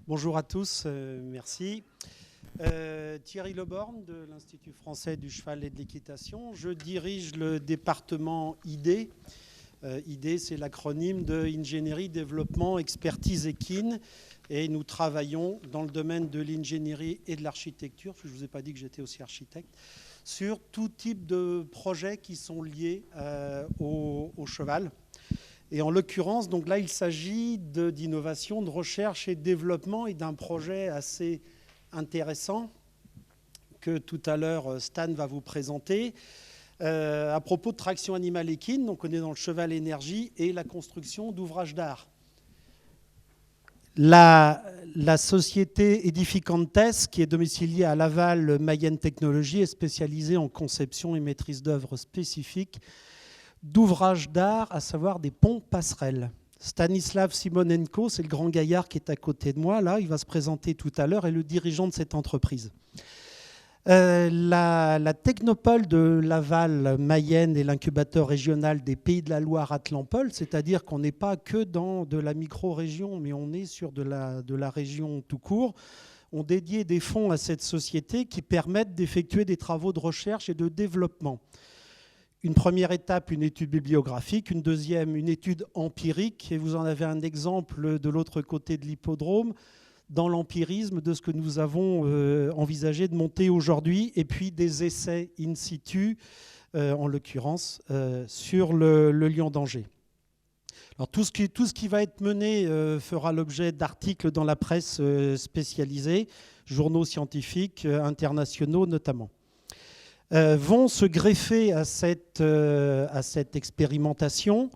Bonjour à tous, merci. Thierry Leborgne de l'Institut français du cheval et de l'équitation. Je dirige le département ID. ID, c'est l'acronyme de Ingénierie, Développement, Expertise Équine. Et nous travaillons dans le domaine de l'ingénierie et de l'architecture, parce que je ne vous ai pas dit que j'étais aussi architecte, sur tout type de projets qui sont liés au cheval. Et en l'occurrence, donc là, il s'agit d'innovation, de recherche et de développement et d'un projet assez intéressant que tout à l'heure Stan va vous présenter à propos de traction animale équine. Donc on est dans le cheval énergie et la construction d'ouvrages d'art. La société Edificantes, qui est domiciliée à Laval, Mayenne Technologies, est spécialisée en conception et maîtrise d'œuvres spécifiques d'ouvrages d'art, à savoir des ponts passerelles. Stanislav Simonenko, c'est le grand gaillard qui est à côté de moi, là, il va se présenter tout à l'heure, est le dirigeant de cette entreprise. La technopole de Laval, Mayenne est l'incubateur régional des Pays de la Loire Atlampol, c'est-à-dire qu'on n'est pas que dans de la micro-région, mais on est sur de la région tout court. On dédié des fonds à cette société qui permettent d'effectuer des travaux de recherche et de développement. Une première étape, une étude bibliographique, une deuxième, une étude empirique, et vous en avez un exemple de l'autre côté de l'hippodrome, dans l'empirisme de ce que nous avons envisagé de monter aujourd'hui, et puis des essais in situ, en l'occurrence, sur le lion d'Angers. Alors, tout ce qui va être mené fera l'objet d'articles dans la presse spécialisée, journaux scientifiques internationaux notamment. Vont se greffer à cette expérimentation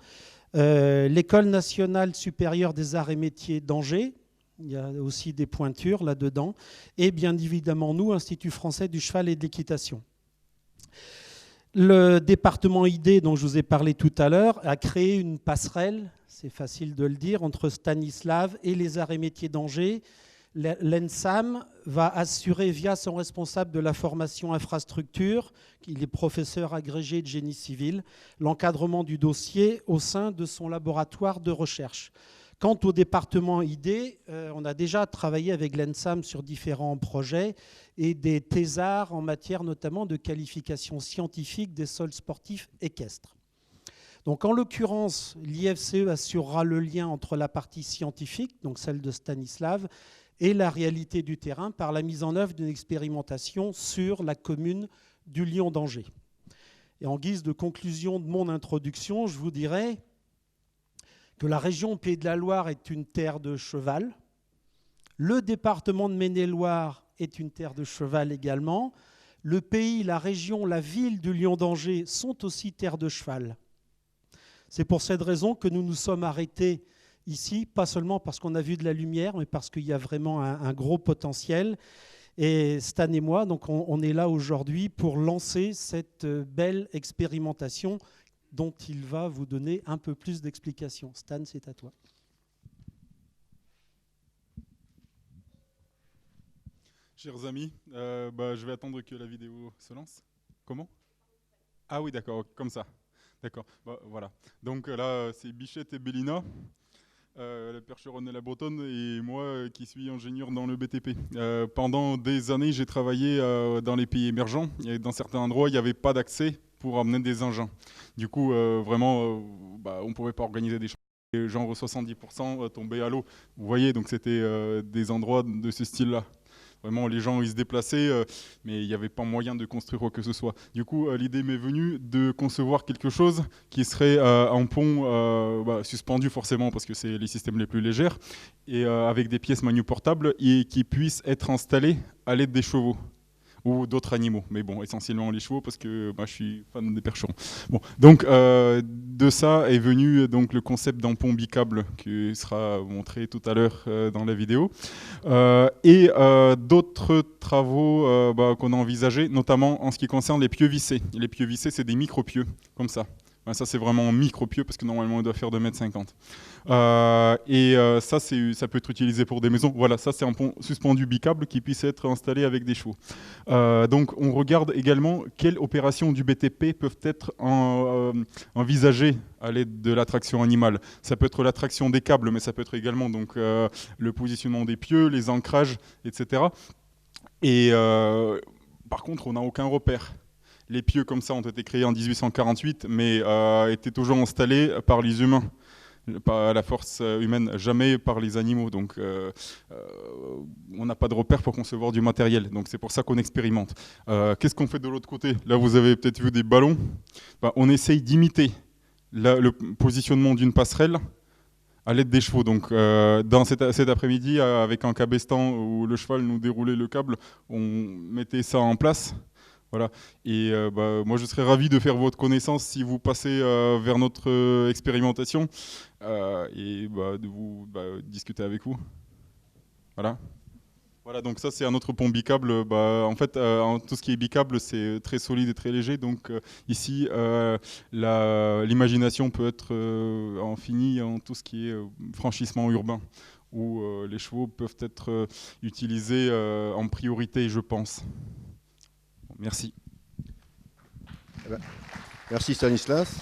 l'École nationale supérieure des arts et métiers d'Angers, il y a aussi des pointures là-dedans, et bien évidemment nous, Institut français du cheval et de l'équitation. Le département ID dont je vous ai parlé tout à l'heure a créé une passerelle, c'est facile de le dire, entre Stanislav et les arts et métiers d'Angers. L'ENSAM va assurer via son responsable de la formation infrastructure, il est professeur agrégé de génie civil, l'encadrement du dossier au sein de son laboratoire de recherche. Quant au département ID, on a déjà travaillé avec l'ENSAM sur différents projets et des thésards en matière notamment de qualification scientifique des sols sportifs équestres. Donc en l'occurrence, l'IFCE assurera le lien entre la partie scientifique, donc celle de Stanislav, et la réalité du terrain par la mise en œuvre d'une expérimentation sur la commune du Lion d'Angers. Et en guise de conclusion de mon introduction, je vous dirais que la région Pays de la Loire est une terre de cheval. Le département de Maine-et-Loire est une terre de cheval également. Le pays, la région, la ville du Lion d'Angers sont aussi terre de cheval. C'est pour cette raison que nous nous sommes arrêtés ici, pas seulement parce qu'on a vu de la lumière, mais parce qu'il y a vraiment un gros potentiel. Et Stan et moi, donc on est là aujourd'hui pour lancer cette belle expérimentation dont il va vous donner un peu plus d'explications. Stan, c'est à toi. Chers amis, je vais attendre que la vidéo se lance. Comment? Ah oui, d'accord, comme ça. D'accord, voilà. Donc là, c'est Bichette et Bélina. Le percheron et la bretonne, et moi qui suis ingénieur dans le BTP. Pendant des années, j'ai travaillé dans les pays émergents, et dans certains endroits, il n'y avait pas d'accès pour amener des engins. Du coup, vraiment, on ne pouvait pas organiser des choses. Genre 70% tombaient à l'eau. Vous voyez, donc c'était des endroits de ce style-là. Vraiment, les gens, ils se déplaçaient, mais il n'y avait pas moyen de construire quoi que ce soit. Du coup, l'idée m'est venue de concevoir quelque chose qui serait un pont suspendu forcément, parce que c'est les systèmes les plus légers, et avec des pièces manuportables, et qui puissent être installées à l'aide des chevaux ou d'autres animaux. Mais bon, essentiellement les chevaux, parce que je suis fan des percherons. Bon, donc, de ça est venu donc, le concept d'un pont bicable qui sera montré tout à l'heure dans la vidéo. Et d'autres travaux qu'on a envisagés, notamment en ce qui concerne les pieux vissés. Les pieux vissés, c'est des micro-pieux, comme ça. Ben, ça c'est vraiment un micro-pieu parce que normalement on doit faire 2,50 m. Ça peut être utilisé pour des maisons. Voilà, ça c'est un pont suspendu bicable qui puisse être installé avec des chevaux. Donc on regarde également quelles opérations du BTP peuvent être envisagées à l'aide de l'attraction animale. Ça peut être l'attraction des câbles, mais ça peut être également donc, le positionnement des pieux, les ancrages, etc. Par contre, on n'a aucun repère. Les pieux comme ça ont été créés en 1848, mais étaient toujours installés par les humains, pas la force humaine, jamais par les animaux. Donc on n'a pas de repère pour concevoir du matériel. Donc c'est pour ça qu'on expérimente. Qu'est-ce qu'on fait de l'autre côté? Là, vous avez peut-être vu des ballons. Ben, on essaye d'imiter le positionnement d'une passerelle à l'aide des chevaux. Donc dans cet après-midi, avec un cabestan où le cheval nous déroulait le câble, on mettait ça en place. Voilà. Et moi, je serais ravi de faire votre connaissance si vous passez vers notre expérimentation et de vous discuter avec vous. Voilà. Voilà, donc ça c'est un autre pont bicable. En fait, tout ce qui est bicable, c'est très solide et très léger. Donc ici, l'imagination peut être infinie en tout ce qui est franchissement urbain, où les chevaux peuvent être utilisés en priorité, je pense. Merci. Merci Stanislas.